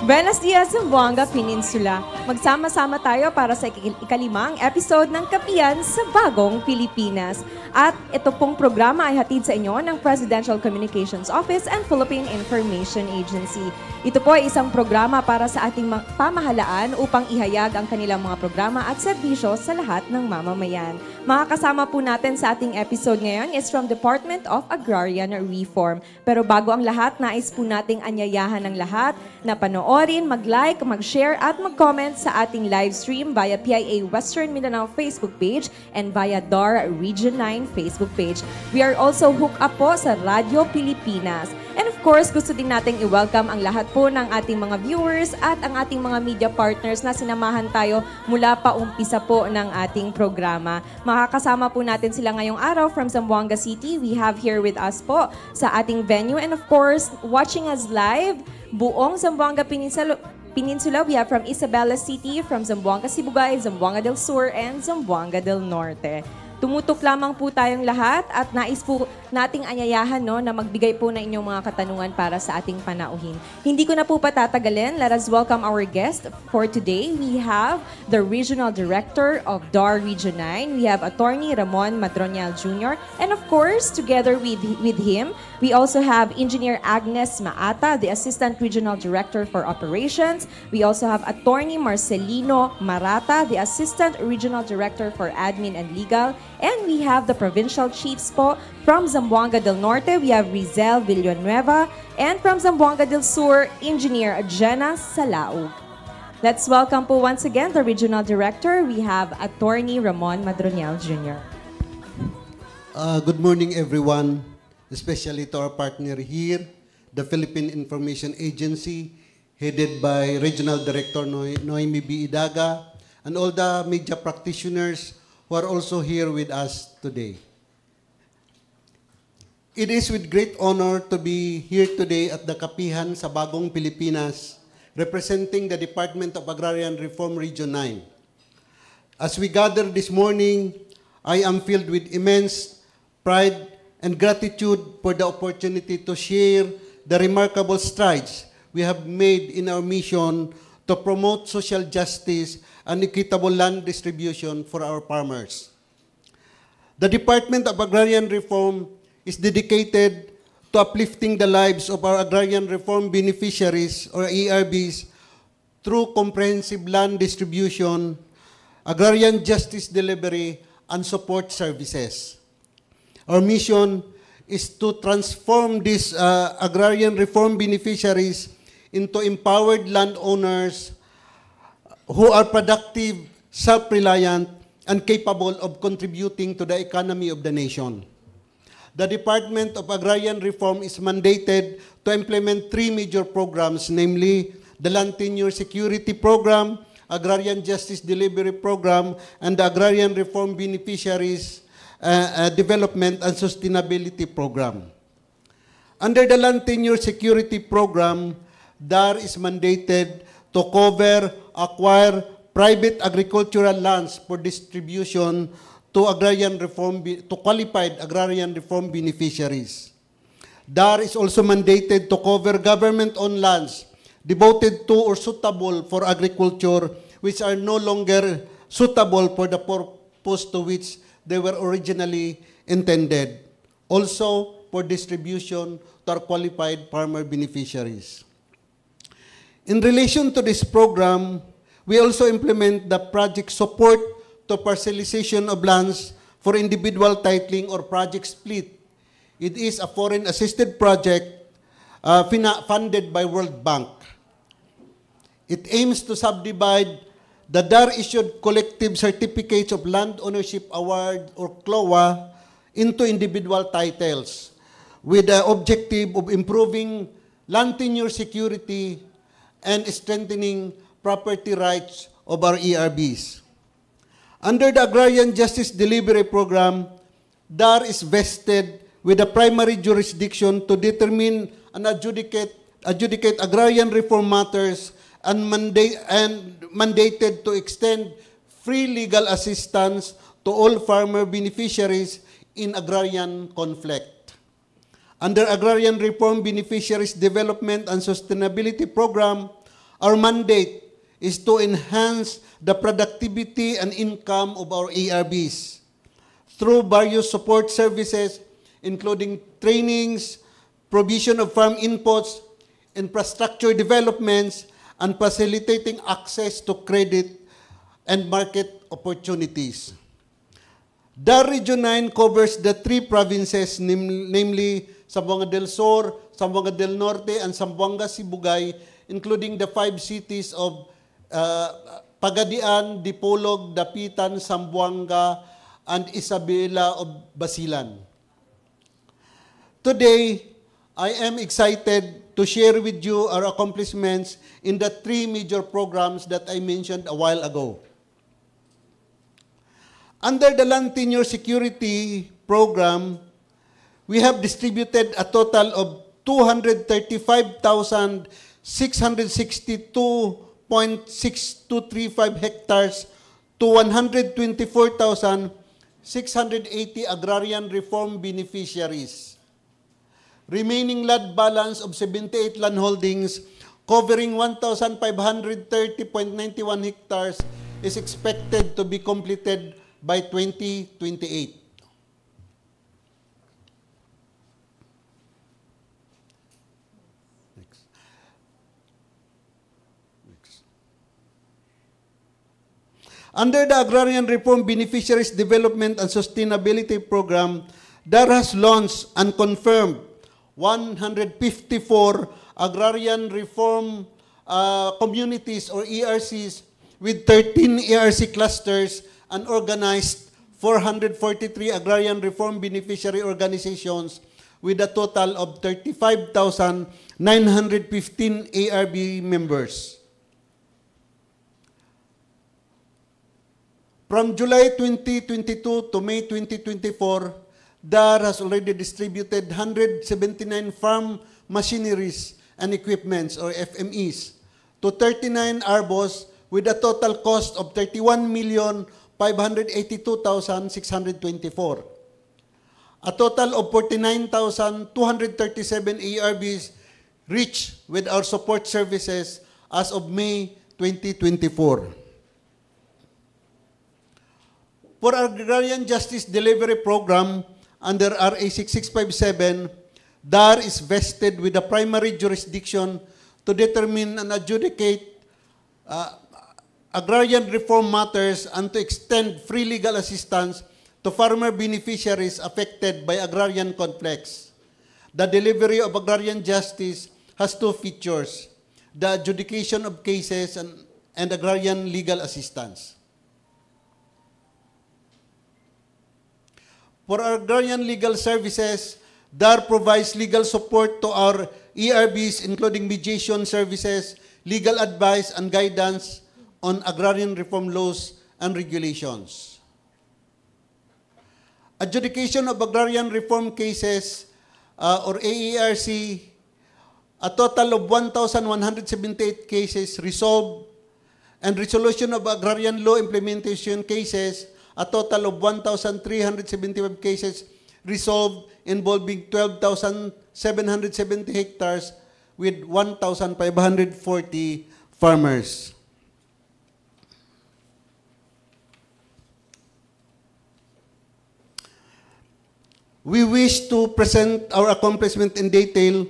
Buenos dias, Zamboanga Peninsula. Magsama-sama tayo para sa ikalimang episode ng Kapiyan sa Bagong Pilipinas. At ito pong programa ay hatid sa inyo ng Presidential Communications Office and Philippine Information Agency. Ito po ay isang programa para sa ating pamahalaan upang ihayag ang kanilang mga programa at serbisyo sa lahat ng mamamayan. Mga kasama po natin sa ating episode ngayon is from Department of Agrarian Reform. Pero bago ang lahat, nais po nating anyayahan ng lahat na panoorin, mag-like, mag-share at mag-comment sa ating live stream via PIA Western Mindanao Facebook page and via DAR Region 9 Facebook page. We are also hooked up po sa Radyo Pilipinas. And of course, gusto din nating i-welcome ang lahat po ng ating mga viewers at ang ating mga media partners na sinamahan tayo mula pa umpisa po ng ating programa. Makakasama po natin sila ngayong araw from Zamboanga City. We have here with us po sa ating venue and of course, watching us live, buong Zamboanga Peninsula, we have from Isabela City, from Zamboanga Sibugay, Zamboanga del Sur, and Zamboanga del Norte. Tumutok lamang po tayong lahat at nais po nating anyayahan na magbigay po na inyong mga katanungan para sa ating panauhin. Hindi ko na po patatagalin. Let us welcome our guest for today. We have the Regional Director of DAR Region 9. We have Attorney Ramon Madronial Jr. And of course, together with him, we also have Engineer Agnes Maata, the Assistant Regional Director for Operations. We also have Attorney Marcelino Marata, the Assistant Regional Director for Admin and Legal. And we have the Provincial Chiefs po from Zamboanga del Norte. We have Rizel Villanueva. And from Zamboanga del Sur, Engineer Jenna Salaug. Let's welcome po once again the Regional Director. We have Attorney Ramon Madronial Jr. Good morning, everyone. Especially to our partner here, the Philippine Information Agency, headed by Regional Director Noemi B. Idaga, and all the media practitioners who are also here with us today. It is with great honor to be here today at the Kapihan sa Bagong Pilipinas, representing the Department of Agrarian Reform Region 9. As we gather this morning, I am filled with immense pride and gratitude for the opportunity to share the remarkable strides we have made in our mission to promote social justice and equitable land distribution for our farmers. The Department of Agrarian Reform is dedicated to uplifting the lives of our agrarian reform beneficiaries or ARBs through comprehensive land distribution, agrarian justice delivery, and support services. Our mission is to transform these agrarian reform beneficiaries into empowered landowners who are productive, self-reliant, and capable of contributing to the economy of the nation. The Department of Agrarian Reform is mandated to implement 3 major programs, namely the Land Tenure Security Program, Agrarian Justice Delivery Program, and the Agrarian Reform Beneficiaries Development and Sustainability Program. Under the Land Tenure Security Program, DAR is mandated to acquire private agricultural lands for distribution to qualified agrarian reform beneficiaries. DAR is also mandated to cover government-owned lands devoted to or suitable for agriculture, which are no longer suitable for the purpose to which they were originally intended. Also, for distribution to our qualified farmer beneficiaries. In relation to this program, we also implement the project support to parcelization of lands for individual titling or project split. It is a foreign-assisted project funded by World Bank. It aims to subdivide the DAR-issued collective certificates of land ownership award or CLOA into individual titles with the objective of improving land tenure security and strengthening property rights of our ERBs. Under the Agrarian Justice Delivery Program, DAR is vested with the primary jurisdiction to determine and adjudicate agrarian reform matters and mandated to extend free legal assistance to all farmer beneficiaries in agrarian conflict. Under Agrarian Reform Beneficiaries Development and Sustainability Program, our mandate is to enhance the productivity and income of our ARBs through various support services, including trainings, provision of farm inputs, infrastructure developments, and facilitating access to credit and market opportunities. DAR Region 9 covers the three provinces, namely Zamboanga del Sur, Zamboanga del Norte, and Zamboanga Sibugay, including the 5 cities of Pagadian, Dipolog, Dapitan, Zamboanga, and Isabela of Basilan. Today, I am excited to share with you our accomplishments in the 3 major programs that I mentioned a while ago. Under the Land Tenure Security Program, we have distributed a total of 235,662.6235 hectares to 124,680 agrarian reform beneficiaries. Remaining land balance of 78 land holdings covering 1,530.91 hectares is expected to be completed by 2028. Under the Agrarian Reform Beneficiaries Development and Sustainability Program, DAR has launched and confirmed 154 agrarian reform communities or ERCs with 13 ERC clusters and organized 443 agrarian reform beneficiary organizations with a total of 35,915 ARB members. From July 2022 to May 2024, DAR has already distributed 179 farm machineries and equipments, or FMEs, to 39 ARBOs with a total cost of 31,582,624. A total of 49,237 ARBs reached with our support services as of May 2024. For our Agrarian Justice Delivery Program, under RA 6657, DAR is vested with the primary jurisdiction to determine and adjudicate agrarian reform matters and to extend free legal assistance to farmer beneficiaries affected by agrarian conflicts. The delivery of agrarian justice has 2 features: the adjudication of cases and agrarian legal assistance. For our agrarian legal services, DAR provides legal support to our ERBs, including mediation services, legal advice, and guidance on agrarian reform laws and regulations. Adjudication of agrarian reform cases, or AERC, a total of 1,178 cases resolved, and resolution of agrarian law implementation cases, a total of 1,375 cases resolved involving 12,770 hectares with 1,540 farmers. We wish to present our accomplishment in detail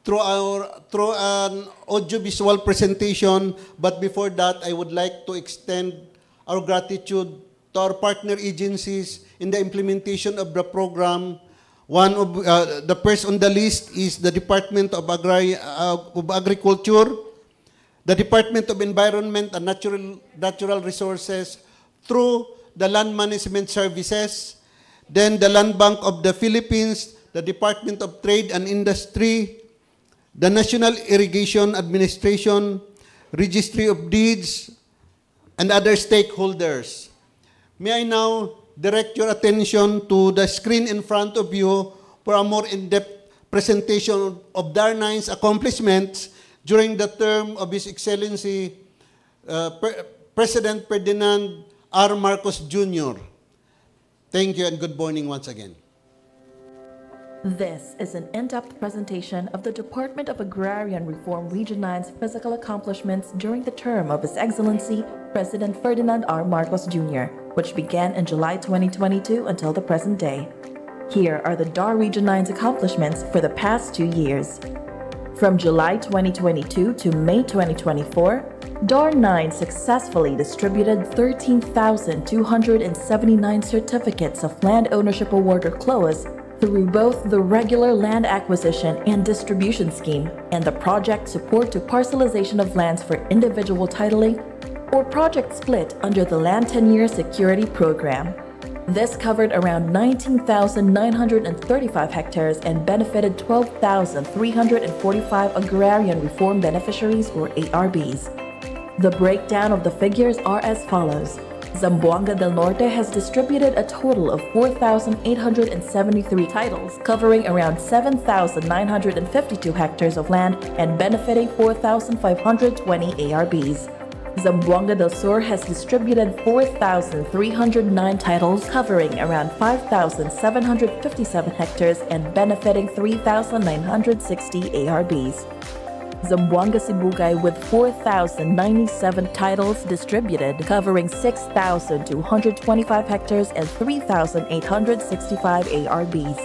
through an audiovisual presentation, but before that, I would like to extend our gratitude to our partner agencies in the implementation of the program. One of the first on the list is the Department of Agriculture, the Department of Environment and Natural Resources through the Land Management Services, then the Land Bank of the Philippines, the Department of Trade and Industry, the National Irrigation Administration, Registry of Deeds, and other stakeholders. May I now direct your attention to the screen in front of you for a more in-depth presentation of Dar9's accomplishments during the term of His Excellency President Ferdinand R. Marcos Jr. Thank you and good morning once again. This is an in-depth presentation of the Department of Agrarian Reform Region 9's physical accomplishments during the term of His Excellency President Ferdinand R. Marcos Jr., which began in July 2022 until the present day. Here are the DAR Region 9's accomplishments for the past 2 years. From July 2022 to May 2024, DAR 9 successfully distributed 13,279 certificates of land ownership award or CLOAs through both the regular land acquisition and distribution scheme and the project support to parcelization of lands for individual titling or project split under the Land Tenure Security Program. This covered around 19,935 hectares and benefited 12,345 agrarian reform beneficiaries or ARBs. The breakdown of the figures are as follows. Zamboanga del Norte has distributed a total of 4,873 titles, covering around 7,952 hectares of land and benefiting 4,520 ARBs. Zamboanga del Sur has distributed 4,309 titles, covering around 5,757 hectares and benefiting 3,960 ARBs. Zamboanga Sibugay with 4,097 titles distributed, covering 6,225 hectares and 3,865 ARBs.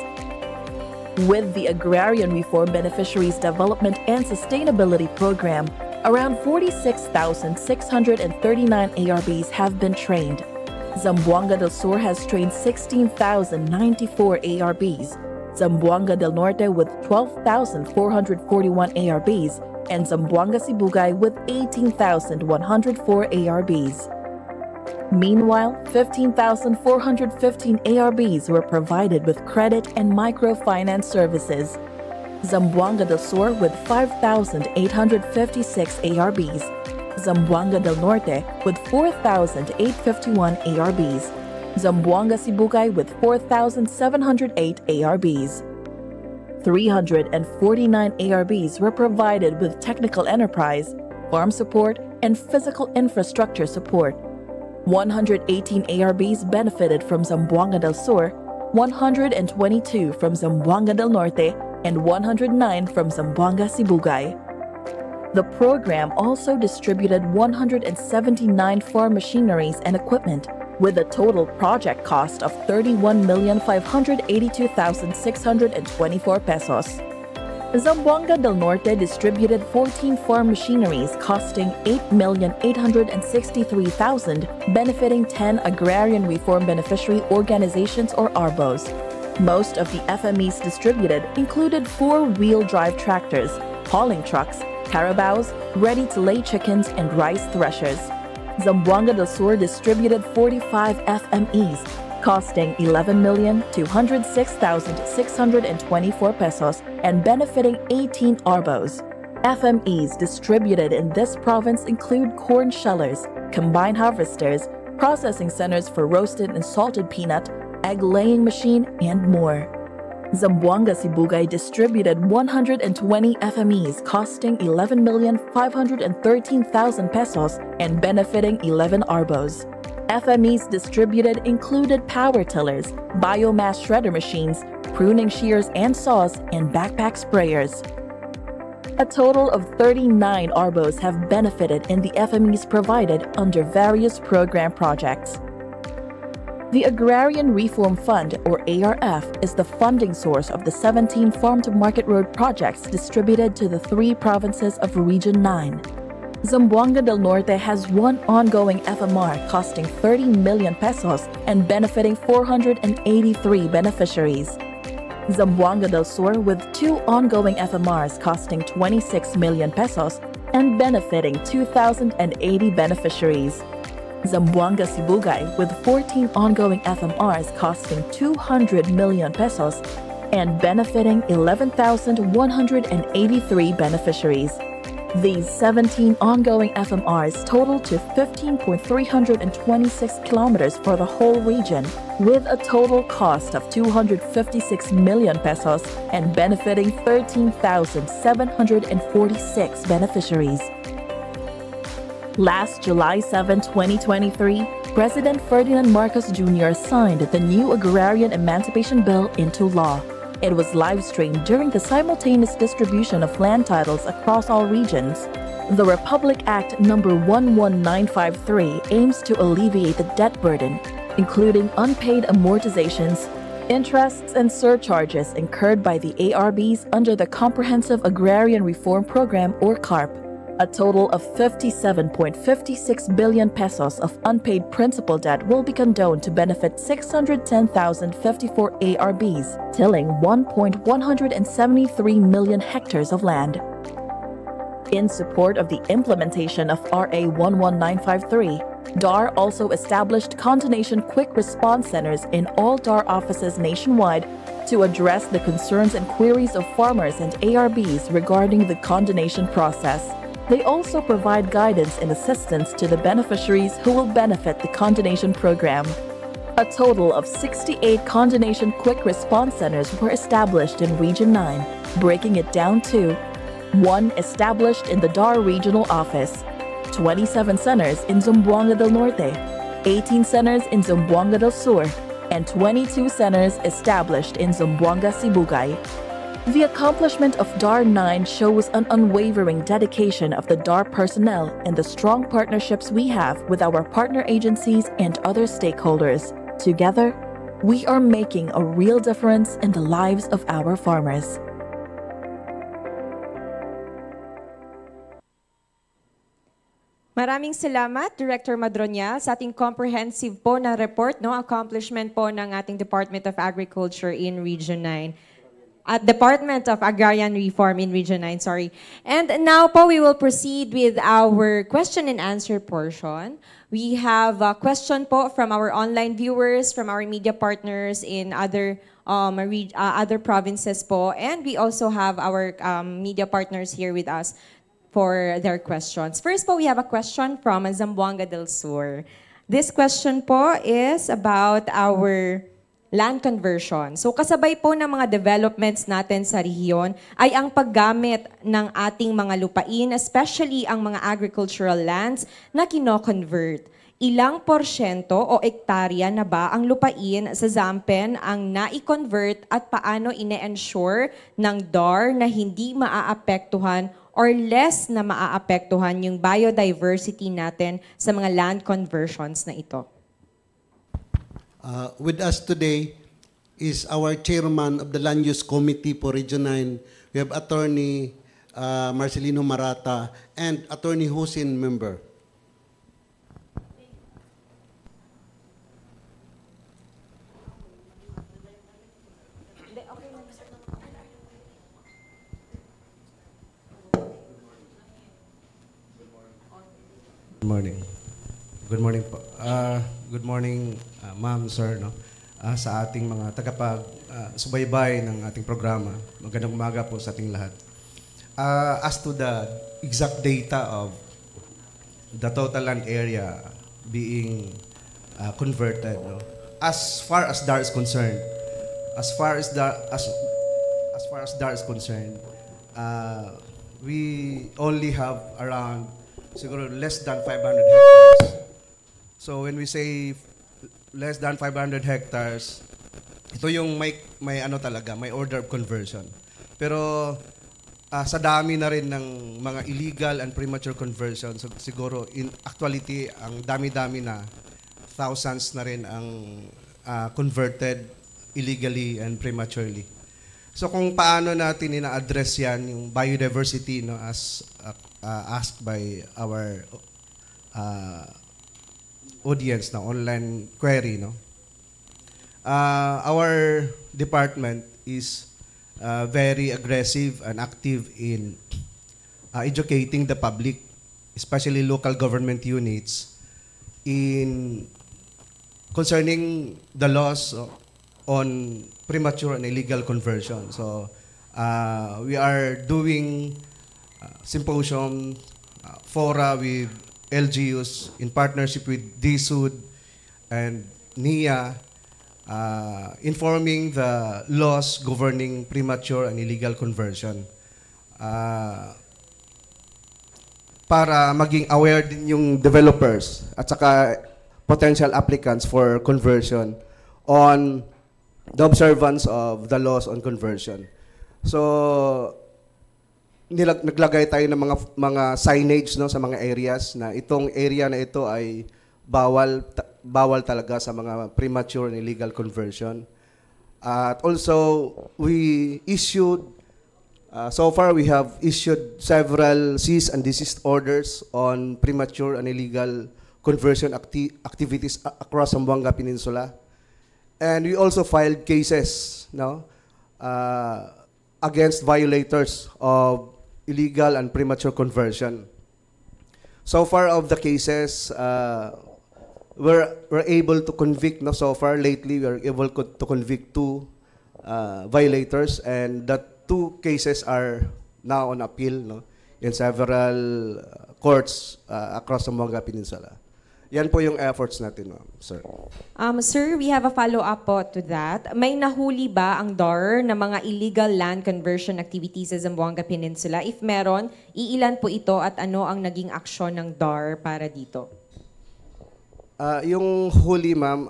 With the Agrarian Reform Beneficiaries Development and Sustainability Program, around 46,639 ARBs have been trained. Zamboanga del Sur has trained 16,094 ARBs, Zamboanga del Norte with 12,441 ARBs, and Zamboanga Sibugay with 18,104 ARBs. Meanwhile, 15,415 ARBs were provided with credit and microfinance services. Zamboanga del Sur with 5,856 ARBs, Zamboanga del Norte with 4,851 ARBs, Zamboanga Sibugay with 4,708 ARBs. 349 ARBs were provided with technical enterprise, farm support, and physical infrastructure support. 118 ARBs benefited from Zamboanga del Sur, 122 from Zamboanga del Norte, and 109 from Zamboanga Sibugay. The program also distributed 179 farm machineries and equipment, with a total project cost of 31,582,624 pesos. Zamboanga del Norte distributed 14 farm machineries costing 8,863,000, benefiting 10 agrarian reform beneficiary organizations or ARBOs. Most of the FMEs distributed included 4-wheel drive tractors, hauling trucks, carabaos, ready-to-lay chickens, and rice threshers. Zamboanga del Sur distributed 45 FMEs, costing 11,206,624 pesos and benefiting 18 ARBOs. FMEs distributed in this province include corn shellers, combine harvesters, processing centers for roasted and salted peanut, egg-laying machine, and more. Zamboanga Sibugay distributed 120 FMEs costing 11,513,000 pesos and benefiting 11 ARBOs. FMEs distributed included power tillers, biomass shredder machines, pruning shears and saws, and backpack sprayers. A total of 39 ARBOs have benefited in the FMEs provided under various program projects. The Agrarian Reform Fund, or ARF, is the funding source of the 17 farm-to-market road projects distributed to the 3 provinces of Region 9. Zamboanga del Norte has 1 ongoing FMR costing 30 million pesos and benefiting 483 beneficiaries. Zamboanga del Sur with 2 ongoing FMRs costing 26 million pesos and benefiting 2,080 beneficiaries. Zamboanga Sibugay with 14 ongoing FMRs costing 200 million pesos and benefiting 11,183 beneficiaries. These 17 ongoing FMRs total to 15.326 kilometers for the whole region, with a total cost of 256 million pesos and benefiting 13,746 beneficiaries. Last July 7, 2023, President Ferdinand Marcos Jr. signed the new Agrarian Emancipation Bill into law. It was live-streamed during the simultaneous distribution of land titles across all regions. The Republic Act No. 11953 aims to alleviate the debt burden, including unpaid amortizations, interests, and surcharges incurred by the ARBs under the Comprehensive Agrarian Reform Program, or CARP. A total of 57.56 billion pesos of unpaid principal debt will be condoned to benefit 610,054 ARBs, tilling 1.173 million hectares of land. In support of the implementation of RA 11953, DAR also established Condonation Quick Response Centers in all DAR offices nationwide to address the concerns and queries of farmers and ARBs regarding the condonation process. They also provide guidance and assistance to the beneficiaries who will benefit the condonation program. A total of 68 Condonation Quick Response Centers were established in Region 9, breaking it down to 1 established in the DAR Regional Office, 27 centers in Zamboanga del Norte, 18 centers in Zamboanga del Sur, and 22 centers established in Zamboanga, Sibugay. The accomplishment of DAR 9 shows an unwavering dedication of the DAR personnel and the strong partnerships we have with our partner agencies and other stakeholders. Together, we are making a real difference in the lives of our farmers. Maraming salamat, Director Madronial, sa ating comprehensive po na report, accomplishment po ng ating Department of Agriculture in Region 9. At Department of Agrarian Reform in Region 9, sorry. And now po, we will proceed with our question and answer portion. We have a question po from our online viewers, from our media partners in other provinces po. And we also have our media partners here with us for their questions. First po, we have a question from Zamboanga del Sur. This question po is about our land conversion. So kasabay po ng mga developments natin sa rehiyon ay ang paggamit ng ating mga lupain, especially ang mga agricultural lands na kino-convert. Ilang porsyento o ektarya na ba ang lupain sa Zampen ang nai-convert at paano ine-ensure ng DAR na hindi maaapektuhan or less na maaapektuhan yung biodiversity natin sa mga land conversions na ito? With us today is our chairman of the Land Use Committee for Region 9. We have Attorney Marcelino Marata and Attorney Husin member. Good morning. Good morning po. Good morning, ma'am, sir, no? Sa ating mga subaybay ng ating programa. Magandang umaga po sa ating lahat. As to the exact data of the total land area being converted, no? As far as DAR is concerned, we only have around siguro less than 500 hectares. So when we say less than 500 hectares, ito yung may ano talaga, may order of conversion. Pero sa dami na rin ng mga illegal and premature conversion, so siguro in actuality ang dami-dami na, thousands na rin ang converted illegally and prematurely. So kung paano natin ina-address yan, yung biodiversity, no, as asked by our audience na online query, no? Our department is very aggressive and active in educating the public, especially local government units, in concerning the laws on premature and illegal conversion. So we are doing symposium, fora with LGUs in partnership with DSUD and NIA, informing the laws governing premature and illegal conversion. Para maging aware din yung developers at saka potential applicants for conversion on the observance of the laws on conversion. So, naglagay tayo ng mga signage, no, sa mga areas na itong area na ito ay bawal talaga sa mga premature and illegal conversion. At also, we issued so far, we have issued several cease and desist orders on premature and illegal conversion activities across Zamboanga Peninsula. And we also filed cases, no, against violators of illegal and premature conversion. So far of the cases, we're able to convict, no, so far lately, we're able to convict 2 violators, and that 2 cases are now on appeal, no, in several courts across the Zamboanga Peninsula. Yan po yung efforts natin, sir. Sir, we have a follow-up po to that. May nahuli ba ang DAR na mga illegal land conversion activities sa Zamboanga Peninsula? If meron, iilan po ito at ano ang naging aksyon ng DAR para dito? Yung huli, ma'am,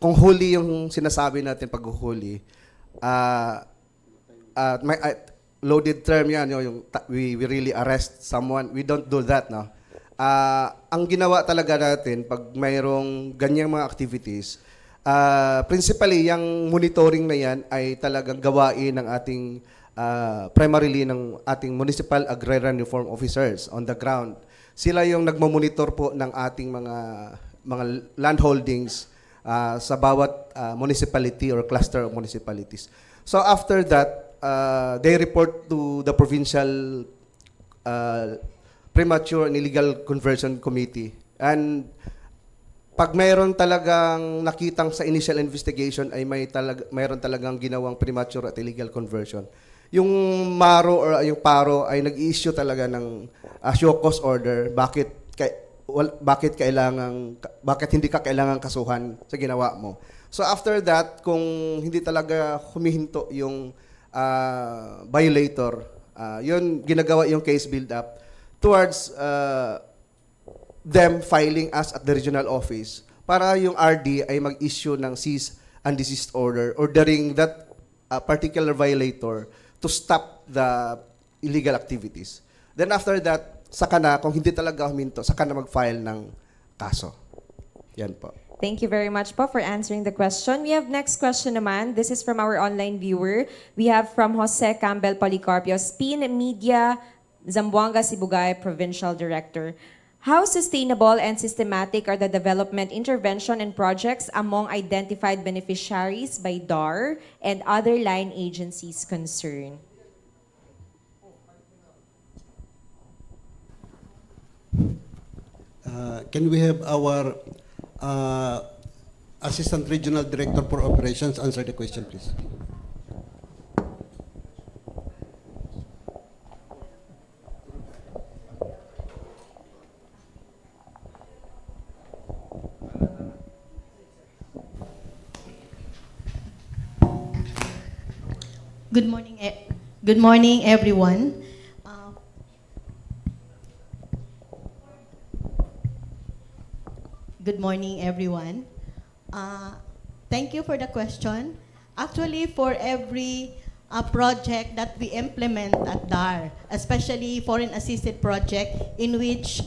kung huli yung sinasabi natin paghuhuli, may loaded term yan, we really arrest someone. We don't do that, no. Ang ginawa talaga natin pag mayroong ganyang mga activities, principally yung monitoring na yan ay talagang gawain ng ating primarily ng ating municipal agrarian reform officers on the ground. Sila yung nagmamonitor po ng ating mga land holdings sa bawat municipality or cluster of municipalities. So after that, they report to the provincial premature and illegal conversion committee. And pag mayroon talagang nakitang sa initial investigation ay mayroon talagang ginawang premature at illegal conversion, yung MARO or yung PARO ay nag-issue talaga ng show cause order. Bakit hindi ka kailangan kasuhan sa ginawa mo. So after that, kung hindi talaga humihinto yung violator, yun ginagawa yung case build up towards them filing us at the regional office para yung RD ay mag-issue ng cease and desist order ordering that particular violator to stop the illegal activities. Then after that, saka na, kung hindi talaga huminto, saka na mag-file ng kaso. Yan po. Thank you very much po for answering the question. We have next question naman. This is from our online viewer. We have from Jose Campbell Policarpio, Spin Media, Zamboanga Sibugay Provincial Director. How sustainable and systematic are the development intervention and projects among identified beneficiaries by DAR and other line agencies concerned? Can we have our Assistant Regional Director for Operations answer the question, please? Good morning, everyone. Good morning, everyone. Thank you for the question. Actually, for every project that we implement at DAR, especially foreign assisted project in which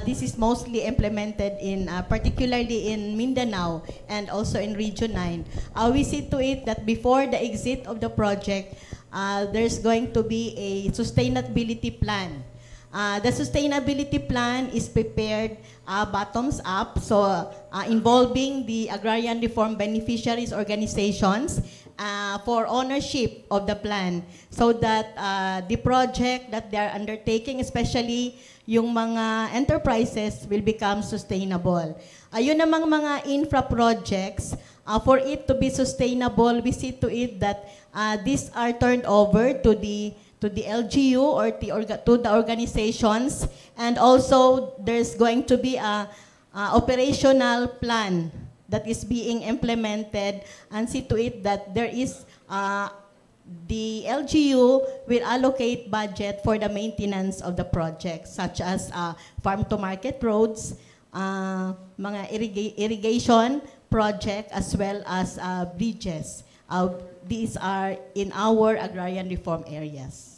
this is mostly implemented in, particularly in Mindanao and also in Region 9, we see to it that before the exit of the project, there's going to be a sustainability plan. The sustainability plan is prepared bottoms up, so involving the agrarian reform beneficiaries organizations for ownership of the plan, so that the project that they are undertaking, especially yung mga enterprises, will become sustainable. Yun namang mga infra projects, for it to be sustainable, we see to it that these are turned over to to the LGU or to the organizations, and also there's going to be a operational plan that is being implemented, and see to it that there is the LGU will allocate budget for the maintenance of the project, such as farm-to-market roads, mga irrigation project, as well as bridges. These are in our agrarian reform areas.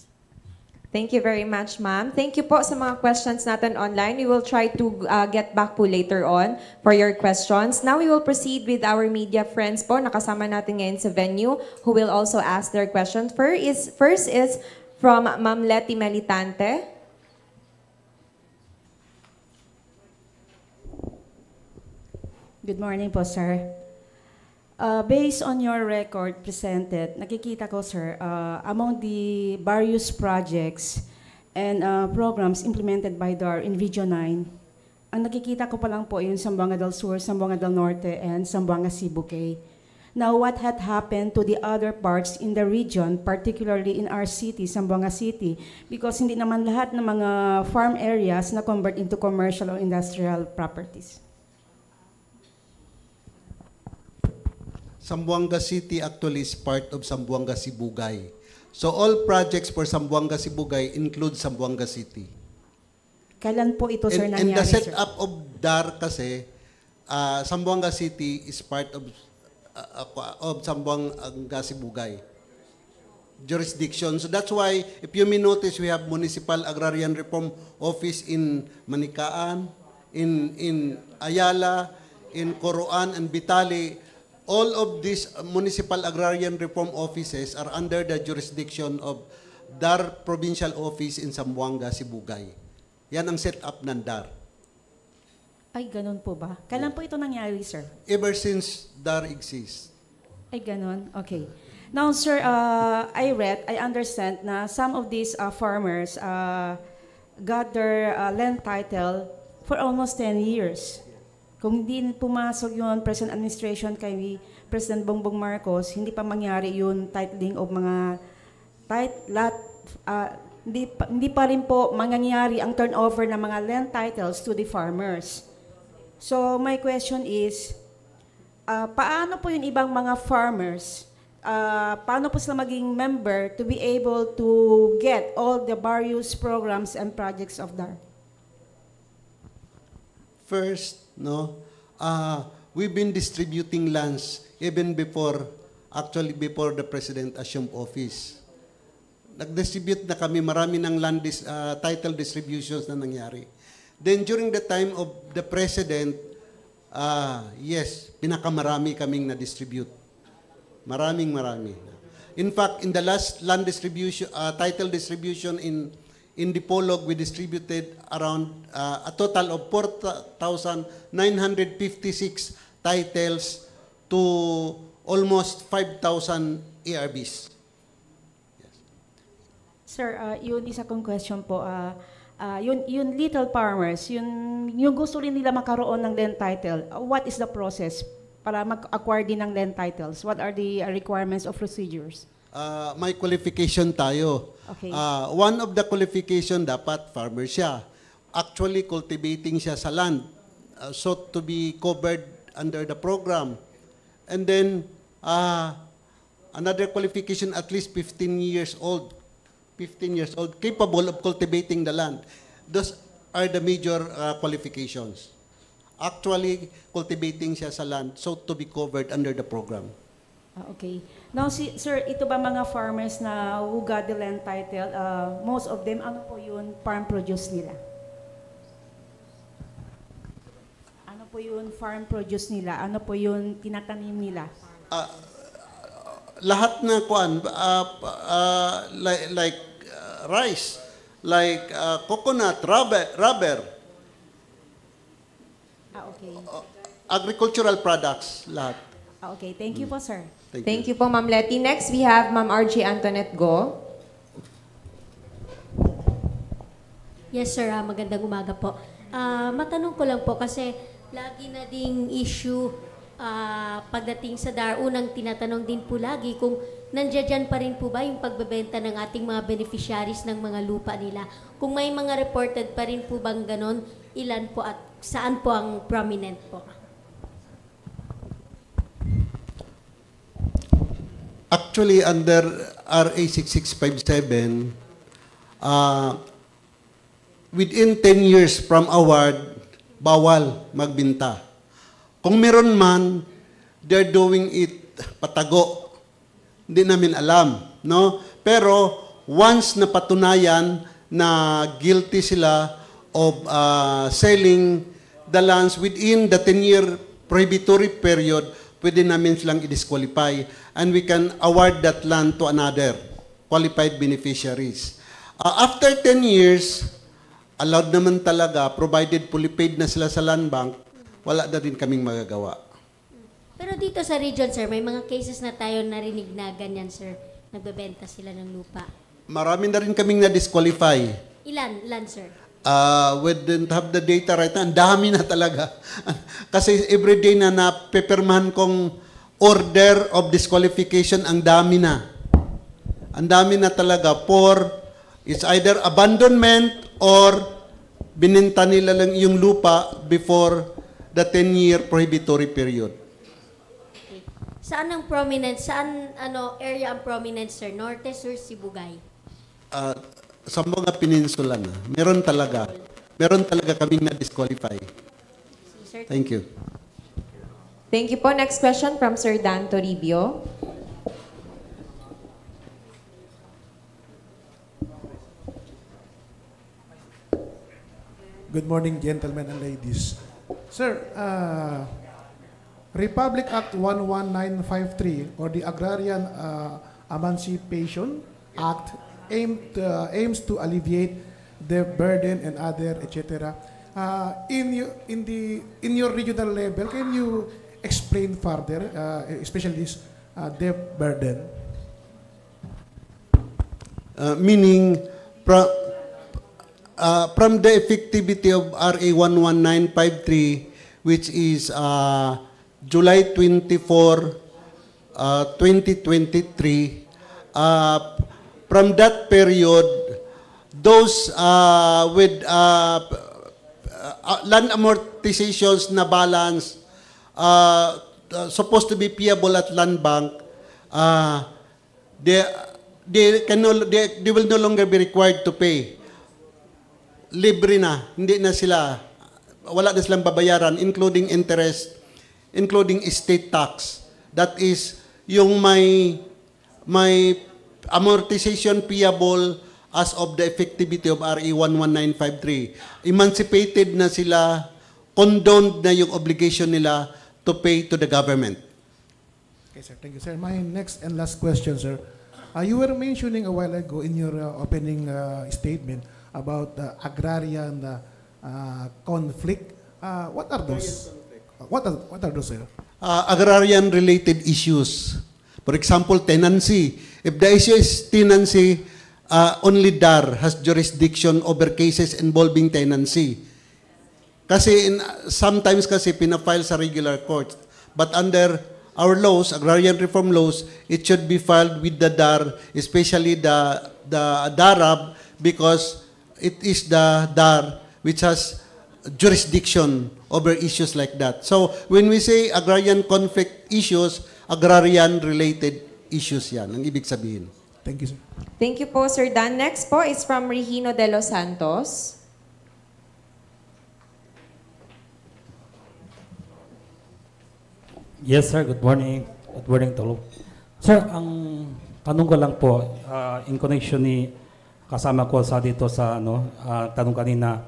Thank you very much, ma'am. Thank you po sa mga questions natin online. We will try to get back po later on for your questions. Now we will proceed with our media friends po. Nakasama natin ngayon sa venue who will also ask their questions. First is from Ma'am Letty Melitante. Good morning po, sir. Based on your record presented, nakikita ko, sir, among the various projects and programs implemented by DAR in Region 9, ang nakikita ko pa lang po yung Zamboanga del Sur, Zamboanga del Norte, and Zamboanga Sibucay. Now, what had happened to the other parts in the region, particularly in our city, Zamboanga City, because hindi naman lahat ng mga farm areas na convert into commercial or industrial properties? Zamboanga City actually is part of Zamboanga Sibugay. So all projects for Zamboanga Sibugay include Zamboanga City. Kailan po ito, sir, And nangyari, the sir? setup of DAR kasi, Zamboanga City is part of Zamboanga Sibugay jurisdiction. So that's why, if you may notice, we have Municipal Agrarian Reform Office in Manikaan, in Ayala, in Coroan, and Bitali. All of these municipal agrarian reform offices are under the jurisdiction of DAR Provincial Office in Zamboanga, Sibugay. Yan ang setup ng DAR. Ay, ganun po ba? Kailan po ito nangyari, sir? Ever since DAR exists. Ay, ganun. Okay. Now, sir, I understand na some of these farmers got their land title for almost 10 years. Kung hindi pumasok yung present administration kay President Bongbong Marcos, hindi pa mangyari yung titling of mga hindi pa rin po mangyayari ang turnover ng mga land titles to the farmers. So my question is, paano po yung ibang mga farmers, paano po sila maging member to be able to get all the various programs and projects of DAR? First, we've been distributing lands even before the President assumed office. Nag-distribute na kami, marami ng land title distributions na nangyari. Then during the time of the President, yes, pinakamarami kaming na-distribute. Marami. In fact, in the last land distribution, title distribution in Dipolog, we distributed around a total of 4,956 titles to almost 5,000 ARBs. Yes. Sir, yun isa kong question po. Yun little farmers, yung gusto rin nila makaroon ng land title, what is the process para mag-acquire din ng land titles? What are the requirements of procedures? May qualification tayo. Okay. One of the qualification, dapat farmer siya. Actually, cultivating siya sa land. So to be covered under the program. And then, another qualification, at least 15 years old, capable of cultivating the land. Those are the major qualifications. Actually, cultivating siya sa land, so to be covered under the program. Okay. Now, sir, ito ba mga farmers na who got the land title, most of them, ano po yung farm produce nila? Ano po yung farm produce nila? Ano po yung tinatanim nila? Lahat na kuan, like rice, like coconut, rubber, Okay. agricultural products, lahat. Okay. Thank you po, sir. Thank you po, Ma'am Letty. Next, we have Ma'am RG Antoinette Go. Yes, sir. Magandang umaga po. Matanong ko lang po kasi lagi na ding issue pagdating sa DAR, unang tinatanong din po lagi kung nandiyan pa rin po ba yung pagbebenta ng ating mga beneficiaries ng mga lupa nila. Kung may mga reported pa rin po bang ganon, ilan po at saan po ang prominent po? Actually, under RA 6657, within 10 years from award, bawal magbinta. Kung meron man, they're doing it patago. Hindi namin alam, no? Pero once na patunayan na guilty sila of selling the lands within the 10-year prohibitory period, pwede namin silang i-disqualify and we can award that land to another qualified beneficiaries. After 10 years, allowed naman talaga, provided fully paid na sila sa land bank, wala na rin kaming magagawa. Pero dito sa region, sir, may mga cases na tayo narinig na ganyan, sir. Nagbebenta sila ng lupa. Marami na rin kaming na-disqualify. Ilan, sir? We didn't have the data right now. Ang dami na talaga. Kasi everyday na napipirmahan kong order of disqualification, ang dami na. Ang dami na talaga for it's either abandonment or bininta nila lang yung lupa before the 10-year prohibitory period. Okay. Saan ang prominent? Saan area ang prominent, sir? Norte, Sur, Sibugay? Sa mga peninsula na, meron talaga kaming na-disqualify. Thank you. Thank you po. Next question from Sir Dan Toribio. Good morning, gentlemen and ladies. Sir, Republic Act 11953 or the Agrarian Emancipation Act aims to alleviate the burden and other, etc. In your regional level, can you explain further, especially this debt burden? Meaning, from the effectivity of RA 11953, which is July 24, 2023, from that period, those with land amortizations na balance supposed to be payable at land bank, they will no longer be required to pay. Libre na, hindi na sila, wala na silang babayaran, including interest, including estate tax. That is, yung may amortization payable as of the effectivity of RA 11953. Emancipated na sila, condoned na yung obligation nila to pay to the government. Okay, sir. Thank you, sir. My next and last question, sir. You were mentioning a while ago in your opening statement about agrarian conflict. What are those? What are those, sir? Agrarian-related issues. For example, tenancy. If the issue is tenancy, only DAR has jurisdiction over cases involving tenancy. Kasi sometimes kasi pinafile sa regular courts. But under our laws, agrarian reform laws, it should be filed with the DAR, especially the DARAB, because it is the DAR which has jurisdiction over issues like that. So when we say agrarian conflict issues, agrarian-related issues yan, ang ibig sabihin. Thank you, sir. Thank you po, Sir Dan. Next po is from Regino de los Santos. Yes, sir. Good morning. Good morning, Tolo. Sir, ang tanong ko lang po, in connection ni kasama ko sa dito sa tanong kanina,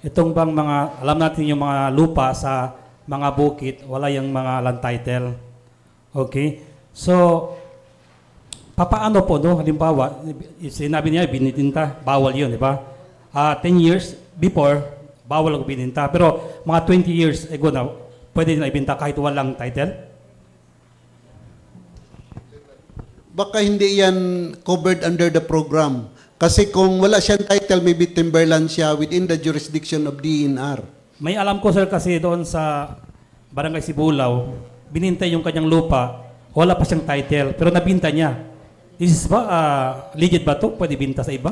itong bang mga, alam natin yung mga lupa sa mga bukid, wala yung mga land title. Okay? So, papaano po, no? Halimbawa, sinabi niya, binitinta, bawal yun, di ba? 10 years before, bawal ako bininta. Pero mga 20 years ago na, pwede na ibinta kahit walang title? Baka hindi yan covered under the program. Kasi kung wala siyang title, maybe timberland siya within the jurisdiction of DENR. May alam ko, sir, kasi doon sa Barangay Sibulaw, binintay yung kanyang lupa, wala pa siyang title, pero nabinta niya. This is ba, legit ba to? Pwede binta sa iba?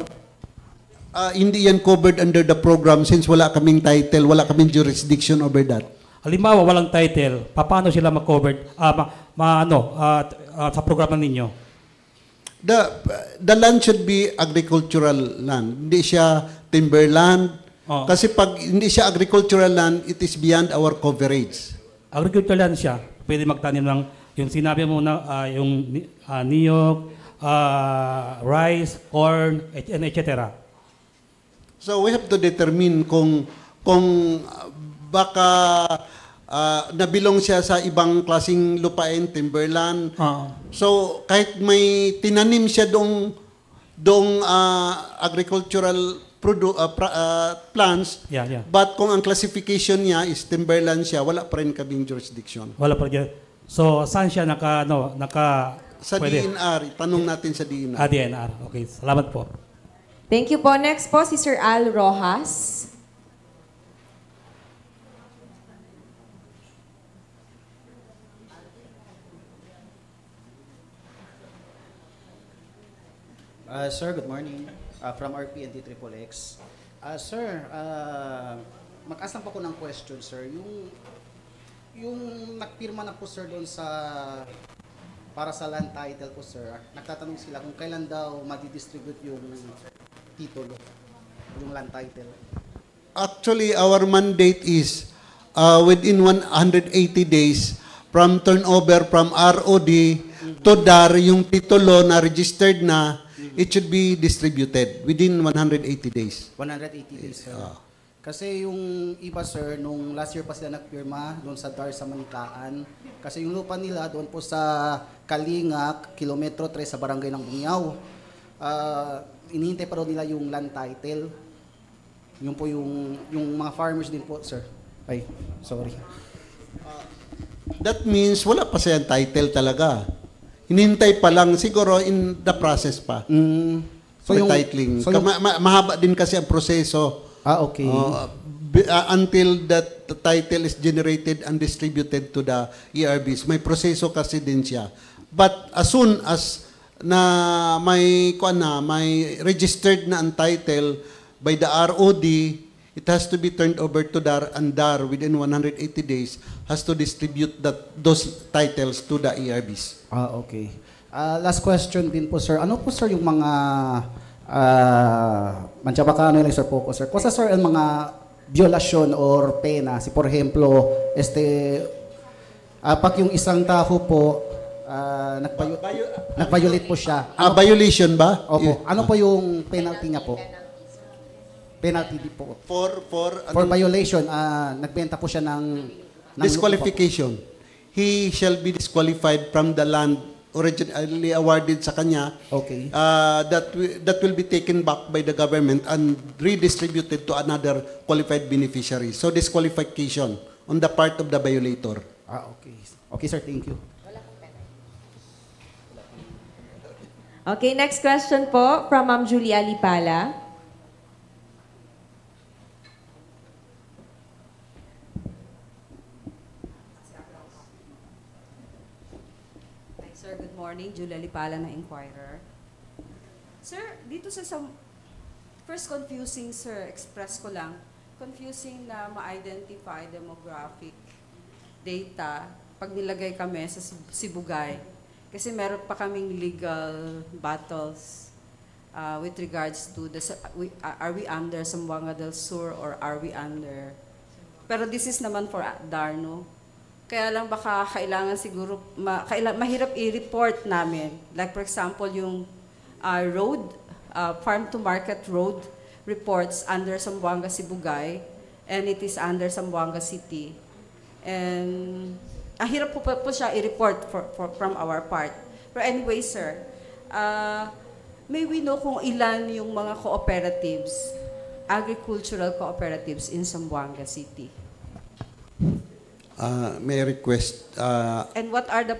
Hindi yan covered under the program since wala kaming title, wala kaming jurisdiction over that. Halimbawa, walang title, paano sila ma-covered sa programa ninyo? The land should be agricultural land. Hindi siya timberland. Oh. Kasi pag hindi siya agricultural land, it is beyond our coverage. Agricultural land siya. Pwede magtanim ng, yung sinabi mo na, yung niyog, rice, corn, and etc. So we have to determine kung baka nabilong siya sa ibang klaseng lupain, timberland. So kahit may tinanim siya doong agricultural plants, but kung ang classification niya is timberland siya, wala pa rin kaming jurisdiction. Wala pa rin. So saan siya sa pwede? DNR, tanong natin sa DNR. DNR. Okay, salamat po. Thank you po. Next po, si Sir Al Rojas. Sir, good morning. From RPND XXX. Sir, mag-ask lang po ako ng question, sir. Yung nagpirma na po, sir, doon para sa land title po, sir, nagtatanong sila kung kailan daw madidistribute yung titulo, yung land title. Actually, our mandate is within 180 days from turnover from ROD to DAR, yung titulo na registered na, it should be distributed within 180 days. 180 days, sir. Kasi yung iba, sir, nung last year pa sila nagpirma doon sa DAR sa Manikaan. Kasi yung lupa nila doon po sa Kalingak, kilometro 3 sa barangay ng Bunyaw. Inihintay pa daw nila yung land title. Yun po yung mga farmers din po, sir. Ay, sorry. That means wala pa siyang title talaga. Hinintay pa lang, siguro in the process pa. So yung titling. So mahaba din kasi ang proseso. Okay. Until that title is generated and distributed to the ERBs. May proseso kasi din siya. But as soon as na may registered na ang title by the ROD, it has to be turned over to DAR, and DAR within 180 days has to distribute those titles to the ERBs. Okay. Last question din po, sir. Ano po, sir, yung mga manchabacano lang, sir, po, sir. Kung sir, ang mga violasyon or pena, si por ejemplo, pag yung isang tao po, nag-violate po siya. Violation ba? Opo. Ano po yung penalty niya po? Penalty po. For violation, nagbenta po siya ng disqualification. He shall be disqualified from the land originally awarded sa kanya. Okay. That will be taken back by the government and redistributed to another qualified beneficiary. So disqualification on the part of the violator. Okay. Okay, sir. Thank you. Okay, next question po from Ma'am Julia Lipala. Sir, good morning. Julia Lipala ng Inquirer. Sir, dito sa first confusing, sir, express ko lang, confusing na ma-identify demographic data pag nilagay kami sa Sibugay. Kasi meron pa kaming legal battles with regards to are we under Zamboanga del Sur or are we under... Pero this is naman for DAR, no? Kaya lang baka kailangan siguro, mahirap i-report namin. Like for example, yung road, farm to market road reports under Zamboanga Sibugay and it is under Zamboanga City. And ang hirap po siya i-report from our part. But anyway, sir, may we know kung ilan yung mga cooperatives, agricultural cooperatives in Zamboanga City? May I request... And what are the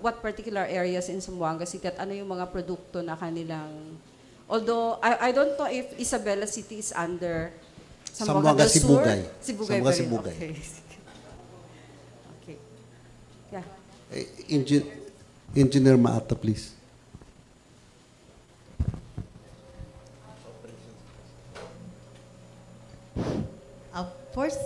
what particular areas in Zamboanga City at ano yung mga produkto na kanilang... Although, I don't know if Isabela City is under Zamboanga del Sur. Sibugay. Sibugay. Zamboanga Sibugay. Okay. Yeah. Engineer Maata, please. First,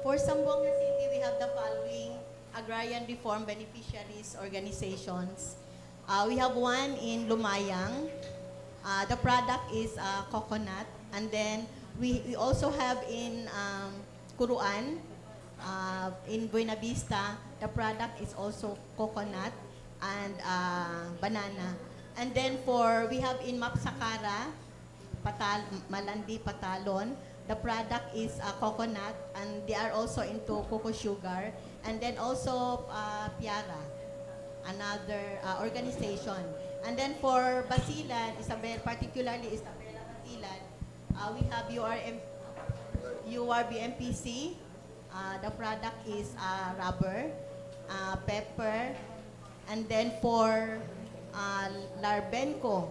for Zamboanga City, we have the following agrarian reform beneficiaries organizations. We have one in Lumayang. The product is coconut. And then we also have in Curuan, in Buena Vista, the product is also coconut and banana. And then we have in Mapsakara, Malandi, Patalon, the product is coconut, and they are also into cocoa sugar. And then also Piara, another organization. And then for Basilan, particularly Isabela Basilan, we have URBMPC. The product is rubber, pepper, and then for Larbenco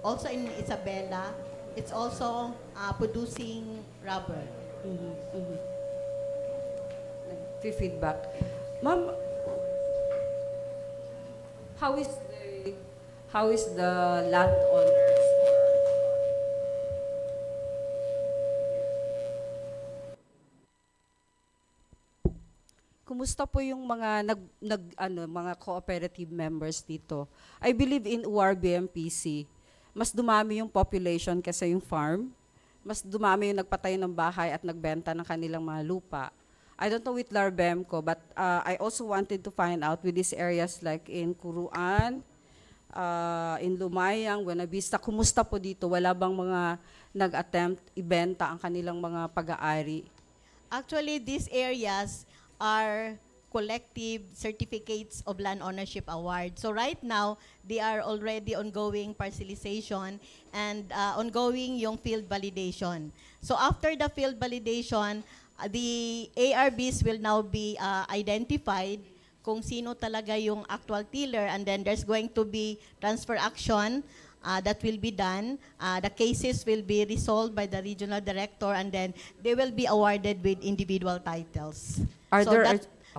also in Isabela, it's also producing rubber. Feedback. Ma'am, how is the landowners Kumusta po yung mga mga cooperative members dito? I believe in URBMPC. Mas dumami yung population kasi yung farm. Mas dumami yung nagpatay ng bahay at nagbenta ng kanilang mga lupa. I don't know with Larbemco, but I also wanted to find out with these areas like in Curuan, in Lumayang, Buena Vista, kumusta po dito? Wala bang mga nag-attempt ibenta ang kanilang mga pag-aari? Actually, these areas are collective certificates of land ownership award. So right now, they are already ongoing parcelization and ongoing yung field validation. So after the field validation, the ARBs will now be identified kung sino talaga yung actual tiller, and then there's going to be transfer action that will be done. The cases will be resolved by the regional director, and then they will be awarded with individual titles.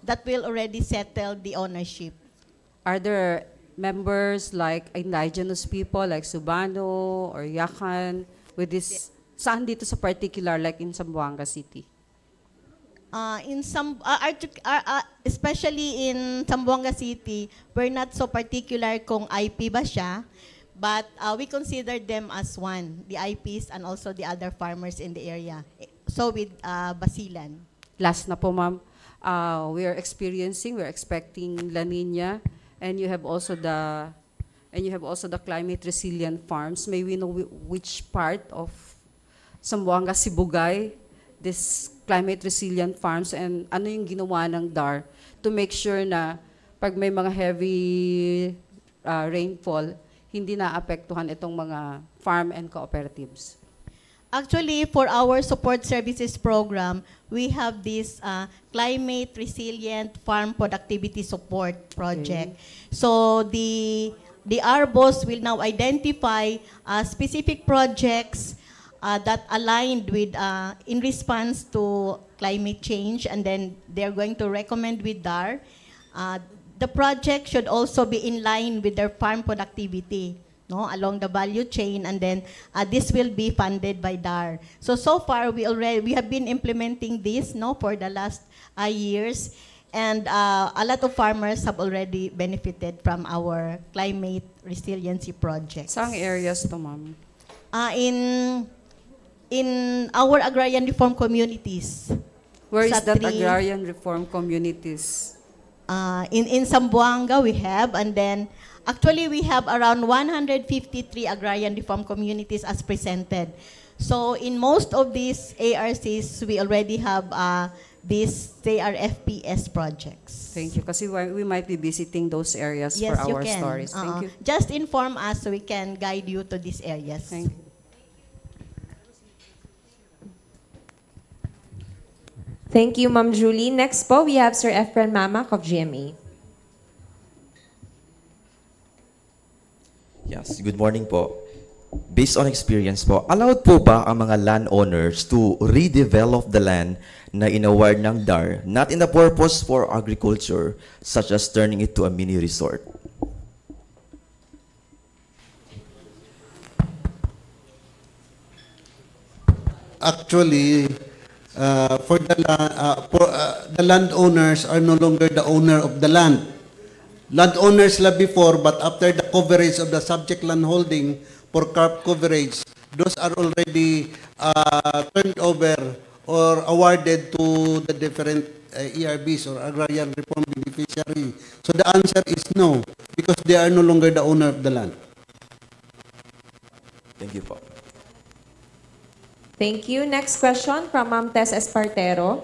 That will already settle the ownership. Are there members like indigenous people like Subano or Yakan with this, saan dito sa particular like in Zamboanga City? Especially in Zamboanga City, we're not so particular kung IP ba siya, but we consider them as one, the IPs and also the other farmers in the area. So with Basilan. Last na po, ma'am. We're expecting La Nina, and you have also the climate resilient farms. May we know which part of Zamboanga, Sibugay, this climate resilient farms, and ano yung ginawa ng DAR to make sure na pag may mga heavy rainfall, hindi naapektuhan itong mga farm and cooperatives? Actually, for our support services program, we have this climate resilient farm productivity support project. Okay. So the ARBOS will now identify specific projects that aligned with in response to climate change, and then they're going to recommend with DAR. The project should also be in line with their farm productivity, no, along the value chain, and then this will be funded by DAR. So far we have been implementing this, no, for the last years, and a lot of farmers have already benefited from our climate resiliency projects. Saang areas to, ma'am? In our agrarian reform communities. Where is that agrarian reform communities? In Zamboanga we have, and then actually we have around 153 agrarian reform communities as presented. So in most of these ARCs, we already have these CRFPS projects. Thank you. Kasi we might be visiting those areas for our stories. Thank you. Just inform us so we can guide you to these areas. Thank you. Thank you, Ma'am Julie. Next po, we have Sir Efren Mamak of GMA. Yes, good morning po. based on experience po, allowed po ba ang mga landowners to redevelop the land na inaward ng DAR, not in the purpose for agriculture, such as turning it to a mini resort? Actually, the landowners are no longer the owner of the land. Landowners la before, but after the coverage of the subject land holding for CARP coverage, those are already turned over or awarded to the different ERBs or agrarian reform beneficiary. So the answer is no, because they are no longer the owner of the land. Thank you po. Thank you. Next question from Ma'am Tess Espartero.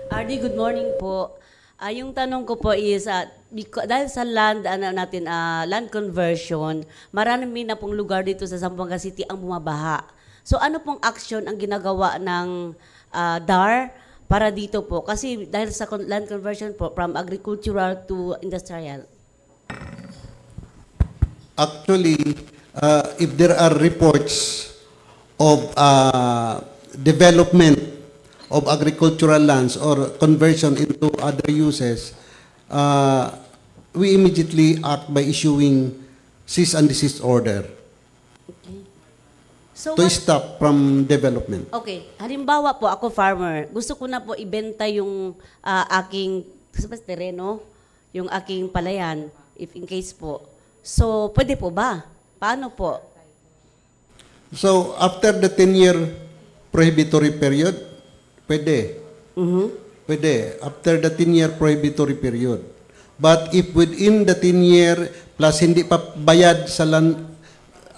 RD, good morning po. Yung tanong ko po is, dahil sa land, land conversion, marami na pong lugar dito sa Zamboanga City ang bumabaha. So ano pong action ang ginagawa ng DAR para dito po? Kasi dahil sa land conversion po, from agricultural to industrial. Actually, if there are reports of development of agricultural lands or conversion into other uses, we immediately act by issuing cease and desist order. Okay. So to stop from development. Okay. Halimbawa po, ako farmer, gusto ko na po ibenta yung aking terreno, yung aking palayan, if in case po. So, pwede po ba? Paano po? So, after the 10-year prohibitory period, pwede. Pwede. After the 10-year prohibitory period. But if within the 10-year plus hindi pa bayad sa land,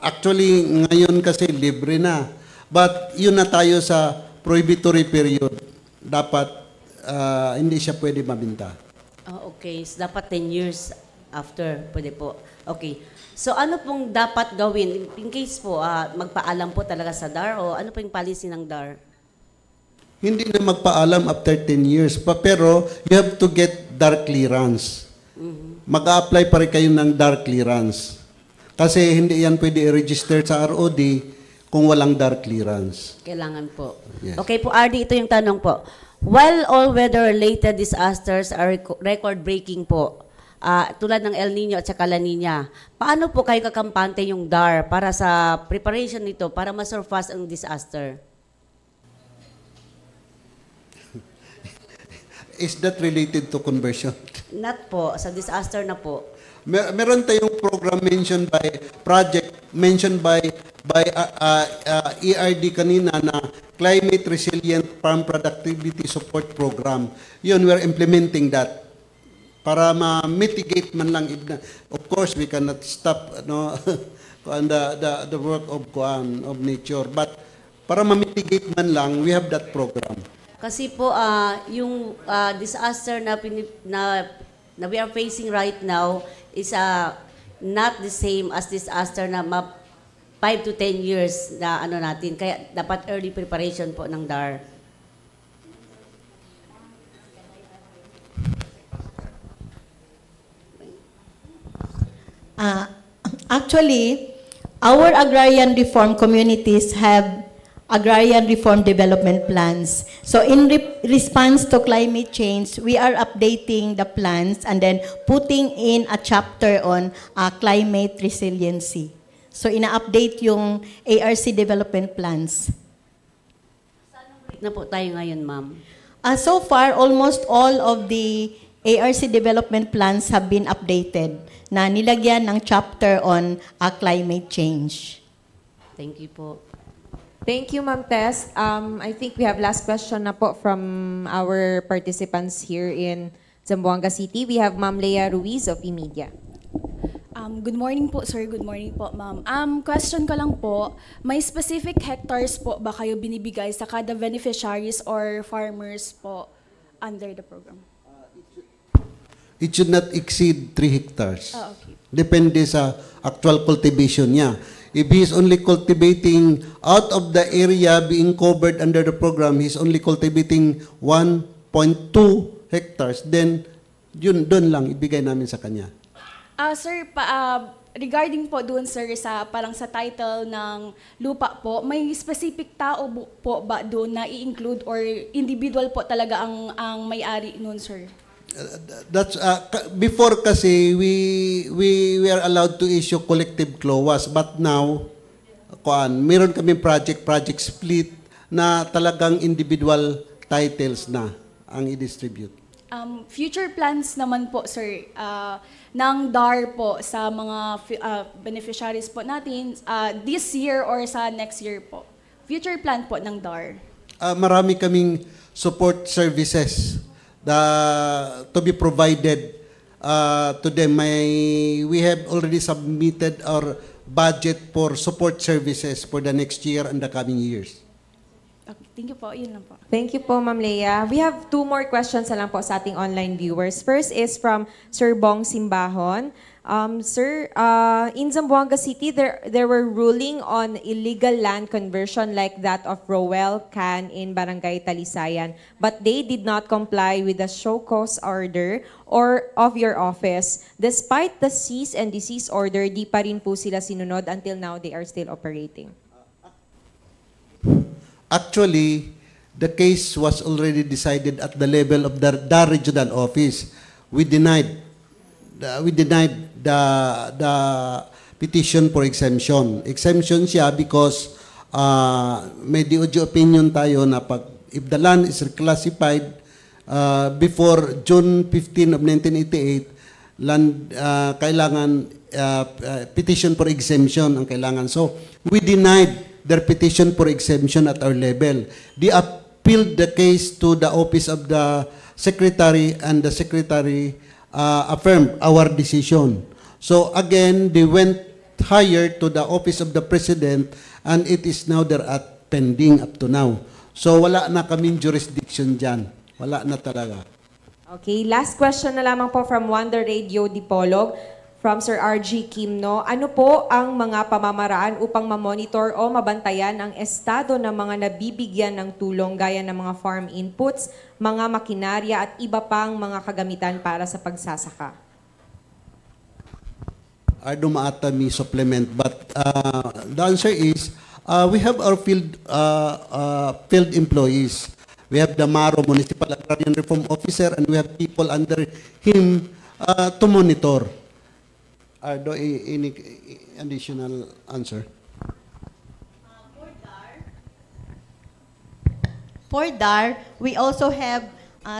actually ngayon kasi libre na. But yun na tayo sa prohibitory period. Dapat hindi siya pwede mabinta. Oh, okay. So, dapat 10 years after, pwede po. Okay. So, ano pong dapat gawin? In case po, magpaalam po talaga sa DAR o ano po yung policy ng DAR? Hindi na magpaalam after 10 years. Pero you have to get DAR clearance. Mag-a-apply pa rin kayo ng DAR clearance. Kasi hindi yan pwede i-register sa ROD kung walang DAR clearance. Kailangan po. Yes. Okay po, RD, ito yung tanong po. While all weather-related disasters are record-breaking po, tulad ng El Nino at saka La Nina, paano po kayo kakampante yung DAR para sa preparation nito para ma-surpass ang disaster? Is that related to conversion? Not po, sa disaster na po. Meron tayong program mentioned by ERD kanina na Climate Resilient Farm Productivity Support Program. Yun, we're implementing that. Para ma-mitigate man lang. Of course, we cannot stop the work of nature. But para ma-mitigate man lang, we have that program. Kasi po, yung disaster na we are facing right now is not the same as disaster na 5 to 10 years na natin. Kaya dapat early preparation po ng DAR. Actually, our agrarian reform communities have agrarian reform development plans. So in response to climate change, we are updating the plans and then putting in a chapter on climate resiliency. So ina-update yung ARC development plans. Na po tayo ngayon, ma'am? So far, almost all of the ARC development plans have been updated na nilagyan ng chapter on climate change. Thank you po. Thank you, Ma'am Tess. I think we have last question na po from our participants here in Zamboanga City. We have Ma'am Lea Ruiz of eMedia. Good morning po, sir. Good morning po, ma'am. Question ko lang po, may specific hectares po ba kayo binibigay sa kada beneficiaries or farmers po under the program? It should not exceed 3 hectares. Oh, okay. Depende sa actual cultivation niya. If he is only cultivating out of the area being covered under the program, he is only cultivating 1.2 hectares, then Yun, doon lang, ibigay namin sa kanya. Sir, regarding po doon, sir, sa parang sa title ng lupa po, may specific tao po ba doon na i-include or individual po talaga ang may-ari noon, sir? That's before kasi we were allowed to issue collective clause, but now meron kami project split na talagang individual titles na ang i-distribute. Future plans naman po, sir, ng DAR po sa mga beneficiaries po natin this year or sa next year po. Future plan po ng DAR. Marami kaming support services to be provided to them. We have already submitted our budget for support services for the next year and the coming years. Okay, thank you po. Yun lang po. Thank you po, Ma'am Leia. We have 2 more questions na lang po sa ating online viewers. First is from Sir Bong Simbahon. Sir, in Zamboanga City, there were ruling on illegal land conversion like that of Roel Can in Barangay Talisayan, but they did not comply with the show cause order or of your office. Despite the cease and desist order, di pa rin po sila sinunod. Until now, they are still operating. Actually, the case was already decided at the level of the regional office. We denied the petition for exemption. Exemption siya because may DOJ opinion tayo na if the land is reclassified before June 15 of 1988, land kailangan petition for exemption ang kailangan. So, we denied their petition for exemption at our level. They appealed the case to the office of the secretary, and the secretary affirmed our decision. So again, they went higher to the office of the president, and it is now there at pending up to now. So wala na kaming jurisdiction dyan. Wala na talaga. Okay, last question na lamang po from Wonder Radio Dipolog. From Sir RG Kimno, ano po ang mga pamamaraan upang mamonitor o mabantayan ang estado ng mga nabibigyan ng tulong gaya ng mga farm inputs, mga makinarya at iba pang mga kagamitan para sa pagsasaka? I don't may supplement, but the answer is we have our field employees. We have the MARO, Municipal Agrarian Reform Officer, and we have people under him to monitor. Do any additional answer? For DAR, we also have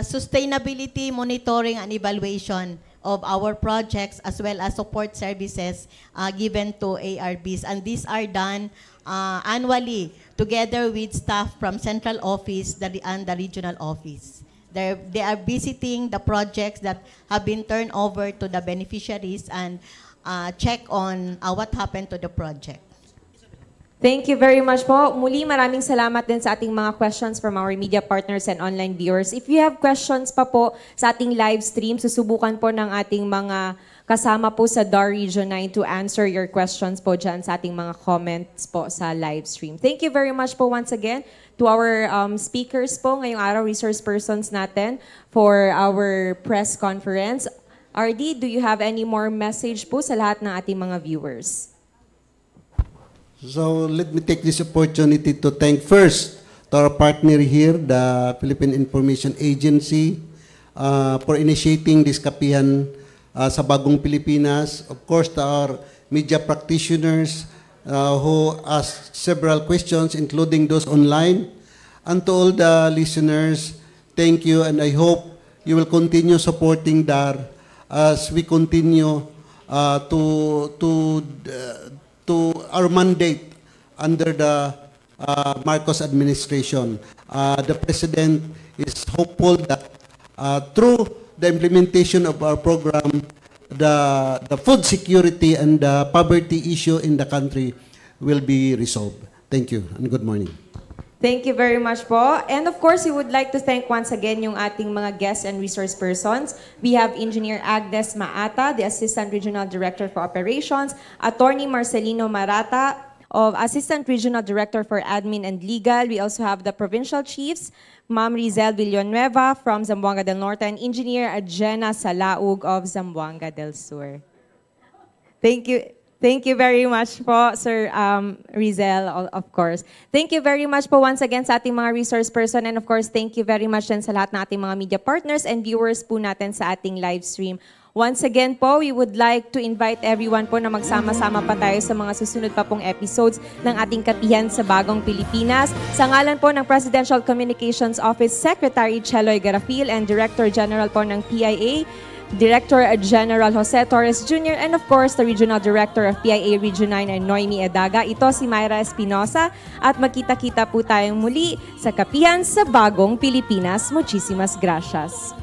sustainability monitoring and evaluation of our projects as well as support services given to ARBs. And these are done annually together with staff from central office and the regional office. They are visiting the projects that have been turned over to the beneficiaries and check on what happened to the project. Thank you very much po. Muli, maraming salamat din sa ating mga questions from our media partners and online viewers. If you have questions pa po sa ating live stream, susubukan po ng ating mga kasama po sa DAR Region 9 to answer your questions po dyan sa ating mga comments po sa live stream. Thank you very much po once again to our speakers po ngayong araw, resource persons natin for our press conference. RD, do you have any more message po sa lahat ng ating mga viewers? So let me take this opportunity to thank first to our partner here, the Philippine Information Agency, for initiating this kapihan sa Bagong Pilipinas. Of course, to our media practitioners who asked several questions, including those online. And to all the listeners, thank you, and I hope you will continue supporting DAR as we continue to our mandate under the Marcos administration. The President is hopeful that through the implementation of our program, the food security and the poverty issue in the country will be resolved. Thank you and good morning. Thank you very much po. And of course, we would like to thank once again yung ating mga guests and resource persons. We have Engineer Agnes Maata, the Assistant Regional Director for Operations, Attorney Marcelino Marata, of Assistant Regional Director for Admin and Legal. We also have the Provincial Chiefs, Ma'am Rizel Villanueva from Zamboanga del Norte, and Engineer Jenna Salaug of Zamboanga del Sur. Thank you. Thank you very much po, Sir Rizel, of course. Thank you very much po once again sa ating mga resource person, and of course, thank you very much din sa lahat ng ating mga media partners and viewers po natin sa ating live stream. Once again po, we would like to invite everyone po na magsama-sama pa tayo sa mga susunod pa pong episodes ng ating Kapihan sa Bagong Pilipinas. Sa ngalan po ng Presidential Communications Office Secretary Cheloy Garafil and Director General po ng PIA, Director General Jose Torres Jr., and of course, the Regional Director of PIA Region 9 and Noemi Edaga. Ito si Myra Espinosa at magkita-kita po tayong muli sa Kapihan sa Bagong Pilipinas. Muchísimas gracias.